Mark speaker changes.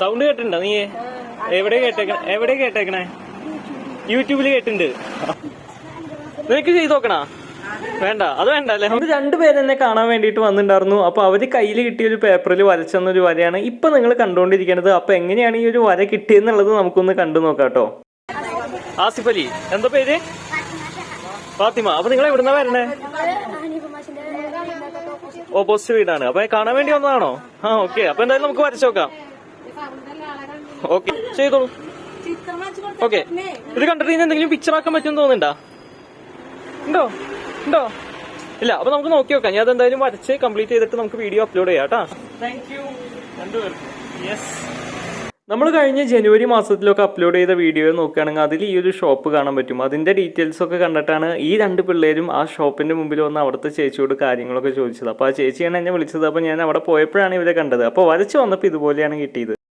Speaker 1: Sound കേട്ടിട്ടുണ്ടോ നീ? എവിടെ കേട്ടേക്കണേ? യൂട്യൂബില് കേട്ടിട്ടുണ്ട്. നിനക്ക് ചെയ്ത് നോക്കണ? വേണ്ട, അത് വേണ്ട അല്ലേ. നമുക്ക് രണ്ടുപേര് എന്നെ കാണാൻ വേണ്ടിയിട്ട് വന്നിട്ടുണ്ടായിരുന്നു. അപ്പൊ അവര് കയ്യിൽ കിട്ടിയ ഒരു പേപ്പറിൽ വരച്ചെന്നൊരു വരയാണ് ഇപ്പൊ നിങ്ങൾ കണ്ടുകൊണ്ടിരിക്കുന്നത്. അപ്പൊ എങ്ങനെയാണ് ഈ ഒരു വര കിട്ടിയെന്നുള്ളത് നമുക്കൊന്ന് കണ്ടു നോക്കാം കേട്ടോ. ആസിഫ് അലി, എന്താ പേര്? ഫാത്തിമ. അപ്പൊ നിങ്ങൾ എവിടുന്നാ വരണേ? ഓപ്പോസിറ്റ് വീടാണ്. അപ്പൊ കാണാൻ വേണ്ടി വന്നതാണോ? ഓക്കെ. അപ്പൊ എന്തായാലും നമുക്ക് വരച്ചു നോക്കാം. ഓക്കെ, ചെയ്തോളൂ. ഓക്കെ, ഇത് കണ്ടിട്ട് ഇനി എന്തെങ്കിലും പിക്ചർ ആക്കാൻ പറ്റുമെന്ന് തോന്നുന്നുണ്ടോ? ഉണ്ടോ? ഇല്ല. അപ്പൊ നമുക്ക് നോക്കി നോക്കാം. ഞാൻ അതെന്തായാലും വരച്ച് കംപ്ലീറ്റ് ചെയ്തിട്ട് നമുക്ക് വീഡിയോ അപ്ലോഡ് ചെയ്യാം കേട്ടോ. താങ്ക് യു രണ്ടുപേർക്കും. യെസ്. നമ്മൾ കഴിഞ്ഞ ജനുവരി മാസത്തിലൊക്കെ അപ്ലോഡ് ചെയ്ത വീഡിയോ നോക്കുകയാണെങ്കിൽ അതിൽ ഈ ഒരു ഷോപ്പ് കാണാൻ പറ്റും. അതിന്റെ ഡീറ്റെയിൽസ് ഒക്കെ കണ്ടിട്ടാണ് ഈ രണ്ട് പിള്ളേരും ആ ഷോപ്പിന്റെ മുമ്പിൽ വന്ന് അവിടുത്തെ ചേച്ചിയോട് കാര്യങ്ങളൊക്കെ ചോദിച്ചത്. അപ്പോൾ ആ ചേച്ചിയാണ് എന്നെ വിളിച്ചത്. അപ്പോൾ ഞാൻ അവിടെ പോയപ്പോഴാണ് ഇവരെ കണ്ടത്. അപ്പോൾ വരച്ച് വന്നപ്പോൾ ഇതുപോലെയാണ് കിട്ടിയത്.